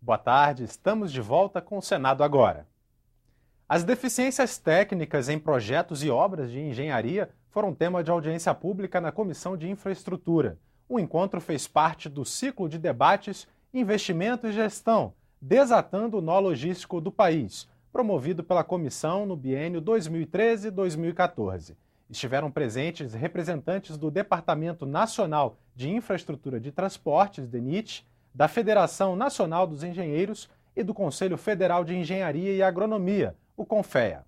Boa tarde, estamos de volta com o Senado agora. As deficiências técnicas em projetos e obras de engenharia foram tema de audiência pública na Comissão de Infraestrutura. O encontro fez parte do ciclo de debates Investimento e Gestão, desatando o nó logístico do país, promovido pela comissão no biênio 2013-2014. Estiveram presentes representantes do Departamento Nacional de Infraestrutura de Transportes, DENIT, da Federação Nacional dos Engenheiros e do Conselho Federal de Engenharia e Agronomia, o CONFEA.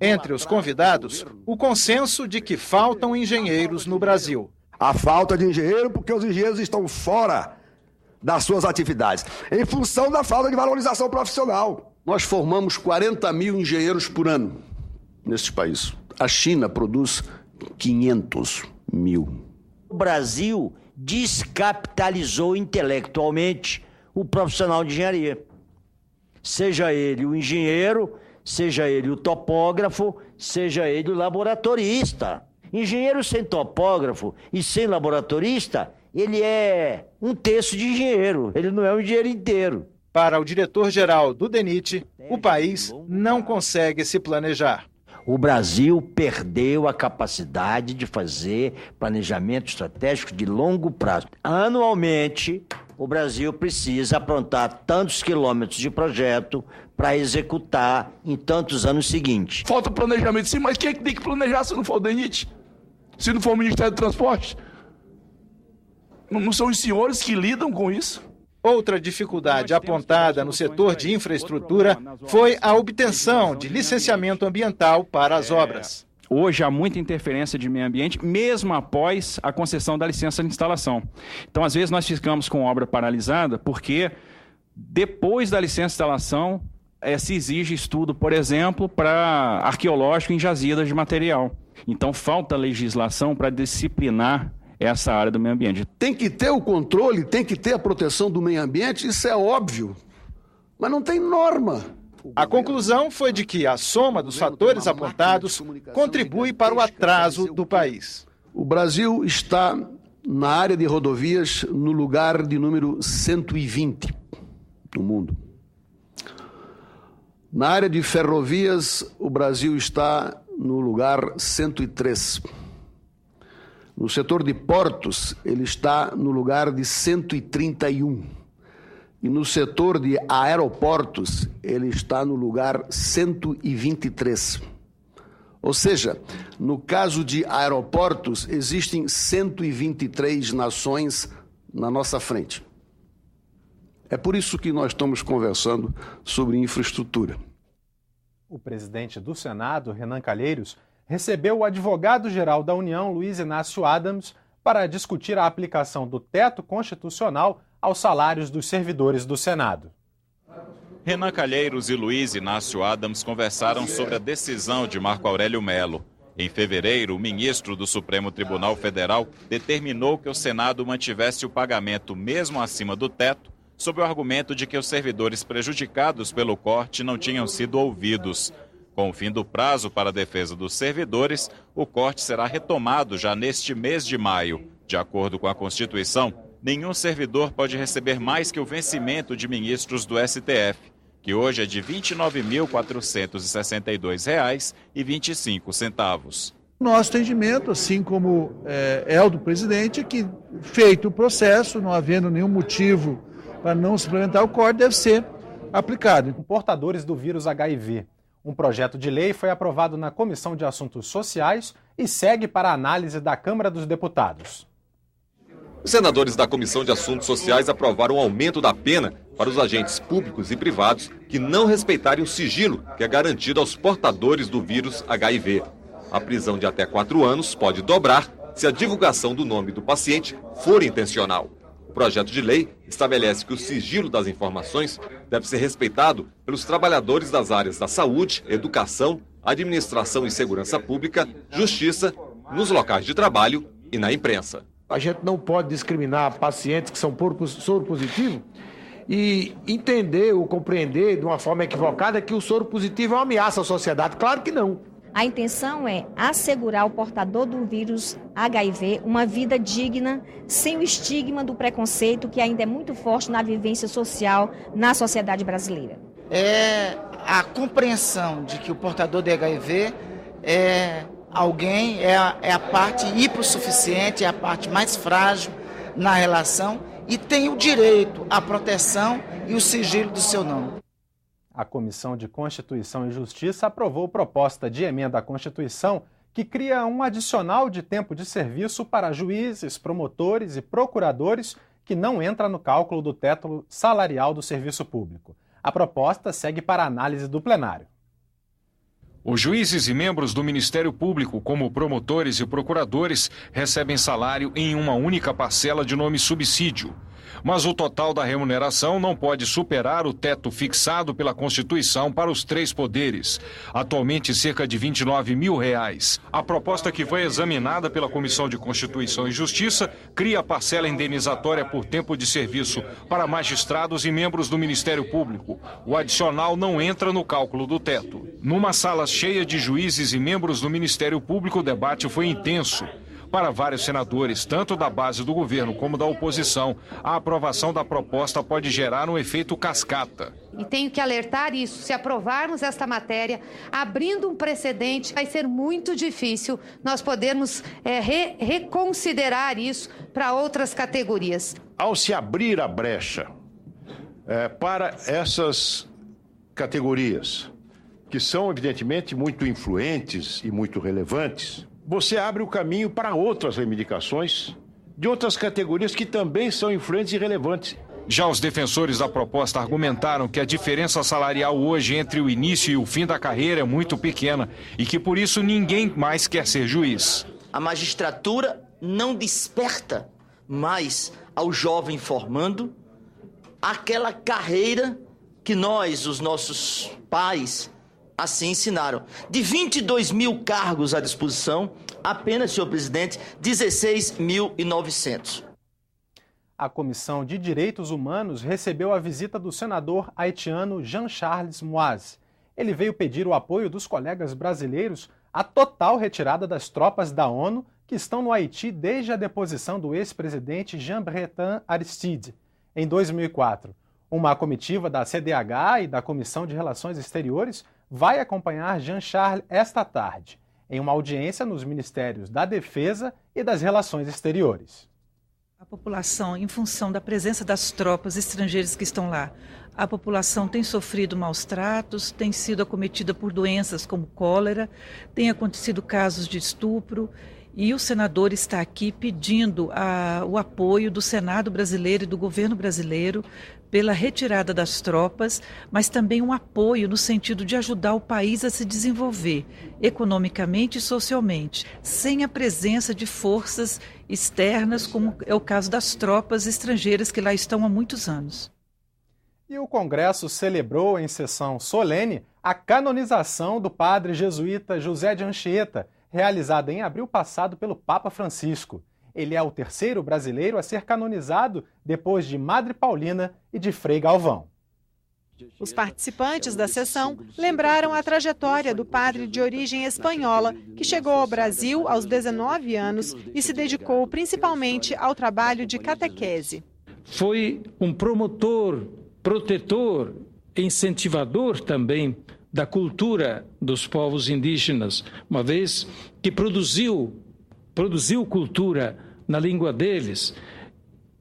Entre os convidados, o consenso de que faltam engenheiros no Brasil. A falta de engenheiro porque os engenheiros estão fora das suas atividades, em função da falta de valorização profissional. Nós formamos 40 mil engenheiros por ano neste país. A China produz 500 mil. O Brasil descapitalizou intelectualmente o profissional de engenharia. Seja ele o engenheiro, seja ele o topógrafo, seja ele o laboratorista. Engenheiro sem topógrafo e sem laboratorista, ele é um terço de engenheiro, ele não é um engenheiro inteiro. Para o diretor-geral do DENIT, o país não consegue se planejar. O Brasil perdeu a capacidade de fazer planejamento estratégico de longo prazo. Anualmente, o Brasil precisa aprontar tantos quilômetros de projeto para executar em tantos anos seguintes. Falta planejamento, sim, mas quem é que tem que planejar se não for o DENIT? Se não for o Ministério do Transporte? Não são os senhores que lidam com isso? Outra dificuldade apontada no setor de infraestrutura foi a obtenção de licenciamento ambiental para as obras. Hoje há muita interferência de meio ambiente, mesmo após a concessão da licença de instalação. Então, às vezes, nós ficamos com obra paralisada porque, depois da licença de instalação, se exige estudo, por exemplo, para arqueológico em jazidas de material. Então, falta legislação para disciplinar essa área do meio ambiente. Tem que ter o controle, tem que ter a proteção do meio ambiente, isso é óbvio, mas não tem norma. A conclusão foi de que a soma dos fatores apontados contribui para o atraso do país. O Brasil está, na área de rodovias, no lugar de número 120 no mundo. Na área de ferrovias, o Brasil está no lugar 103. No setor de portos, ele está no lugar de 131. E no setor de aeroportos, ele está no lugar 123. Ou seja, no caso de aeroportos, existem 123 nações na nossa frente. É por isso que nós estamos conversando sobre infraestrutura. O presidente do Senado, Renan Calheiros, recebeu o advogado-geral da União, Luiz Inácio Adams, para discutir a aplicação do teto constitucional aos salários dos servidores do Senado. Renan Calheiros e Luiz Inácio Adams conversaram sobre a decisão de Marco Aurélio Mello. Em fevereiro, o ministro do Supremo Tribunal Federal determinou que o Senado mantivesse o pagamento mesmo acima do teto, sob o argumento de que os servidores prejudicados pelo corte não tinham sido ouvidos. Com o fim do prazo para a defesa dos servidores, o corte será retomado já neste mês de maio. De acordo com a Constituição, nenhum servidor pode receber mais que o vencimento de ministros do STF, que hoje é de R$ 29.462,25. Nosso entendimento, assim como é o do presidente, é que, feito o processo, não havendo nenhum motivo para não se implementar o corte, deve ser aplicado. Portadores do vírus HIV. Um projeto de lei foi aprovado na Comissão de Assuntos Sociais e segue para a análise da Câmara dos Deputados. Os senadores da Comissão de Assuntos Sociais aprovaram o aumento da pena para os agentes públicos e privados que não respeitarem o sigilo que é garantido aos portadores do vírus HIV. A prisão de até 4 anos pode dobrar se a divulgação do nome do paciente for intencional. O projeto de lei estabelece que o sigilo das informações deve ser respeitado pelos trabalhadores das áreas da saúde, educação, administração e segurança pública, justiça, nos locais de trabalho e na imprensa. A gente não pode discriminar pacientes que são soro positivo e entender ou compreender de uma forma equivocada que o soro positivo é uma ameaça à sociedade. Claro que não. A intenção é assegurar ao portador do vírus HIV uma vida digna, sem o estigma do preconceito que ainda é muito forte na vivência social na sociedade brasileira. É a compreensão de que o portador de HIV é alguém, é a parte hipossuficiente, é a parte mais frágil na relação e tem o direito à proteção e o sigilo do seu nome. A Comissão de Constituição e Justiça aprovou proposta de emenda à Constituição que cria um adicional de tempo de serviço para juízes, promotores e procuradores que não entra no cálculo do teto salarial do serviço público. A proposta segue para análise do plenário. Os juízes e membros do Ministério Público, como promotores e procuradores, recebem salário em uma única parcela de nome subsídio. Mas o total da remuneração não pode superar o teto fixado pela Constituição para os 3 poderes, atualmente cerca de R$29 mil. A proposta que foi examinada pela Comissão de Constituição e Justiça cria a parcela indenizatória por tempo de serviço para magistrados e membros do Ministério Público. O adicional não entra no cálculo do teto. Numa sala cheia de juízes e membros do Ministério Público, o debate foi intenso. Para vários senadores, tanto da base do governo como da oposição, a aprovação da proposta pode gerar um efeito cascata. E tenho que alertar isso, se aprovarmos esta matéria, abrindo um precedente, vai ser muito difícil nós podermos reconsiderar isso para outras categorias. Ao se abrir a brecha para essas categorias, que são evidentemente muito influentes e muito relevantes, você abre o caminho para outras reivindicações de outras categorias que também são influentes e relevantes. Já os defensores da proposta argumentaram que a diferença salarial hoje entre o início e o fim da carreira é muito pequena e que por isso ninguém mais quer ser juiz. A magistratura não desperta mais ao jovem formando aquela carreira que nós, os nossos pais, assim ensinaram. De 22 mil cargos à disposição, apenas, senhor presidente, 16.900. A Comissão de Direitos Humanos recebeu a visita do senador haitiano Jean-Charles Moise. Ele veio pedir o apoio dos colegas brasileiros à total retirada das tropas da ONU que estão no Haiti desde a deposição do ex-presidente Jean-Bertrand Aristide, em 2004. Uma comitiva da CDH e da Comissão de Relações Exteriores vai acompanhar Jean-Charles esta tarde, em uma audiência nos Ministérios da Defesa e das Relações Exteriores. A população, em função da presença das tropas estrangeiras que estão lá, a população tem sofrido maus tratos, tem sido acometida por doenças como cólera, tem acontecido casos de estupro, e o senador está aqui pedindo o apoio do Senado brasileiro e do governo brasileiro pela retirada das tropas, mas também um apoio no sentido de ajudar o país a se desenvolver economicamente e socialmente, sem a presença de forças externas, como é o caso das tropas estrangeiras que lá estão há muitos anos. E o Congresso celebrou em sessão solene a canonização do padre jesuíta José de Anchieta, realizada em abril passado pelo Papa Francisco. Ele é o terceiro brasileiro a ser canonizado depois de Madre Paulina e de Frei Galvão. Os participantes da sessão lembraram a trajetória do padre de origem espanhola, que chegou ao Brasil aos 19 anos e se dedicou principalmente ao trabalho de catequese. Foi um promotor, protetor, incentivador também da cultura dos povos indígenas, uma vez que produziu cultura na língua deles,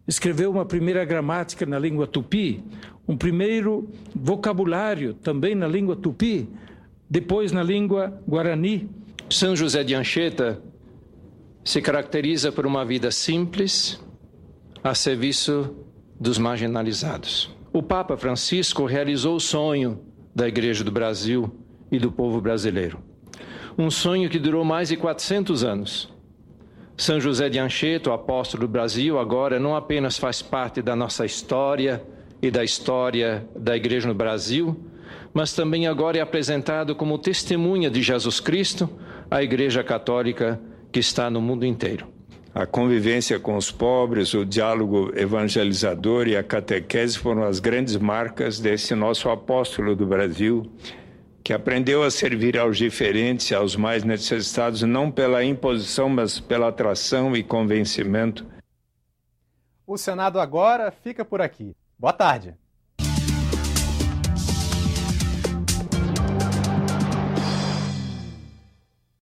escreveu uma primeira gramática na língua tupi, um primeiro vocabulário também na língua tupi, depois na língua guarani. São José de Anchieta se caracteriza por uma vida simples, a serviço dos marginalizados. O Papa Francisco realizou o sonho da Igreja do Brasil e do povo brasileiro. Um sonho que durou mais de 400 anos. São José de Anchieta, o apóstolo do Brasil, agora não apenas faz parte da nossa história e da história da Igreja no Brasil, mas também agora é apresentado como testemunha de Jesus Cristo à Igreja Católica que está no mundo inteiro. A convivência com os pobres, o diálogo evangelizador e a catequese foram as grandes marcas desse nosso apóstolo do Brasil, que aprendeu a servir aos diferentes, aos mais necessitados, não pela imposição, mas pela atração e convencimento. O Senado Agora fica por aqui. Boa tarde.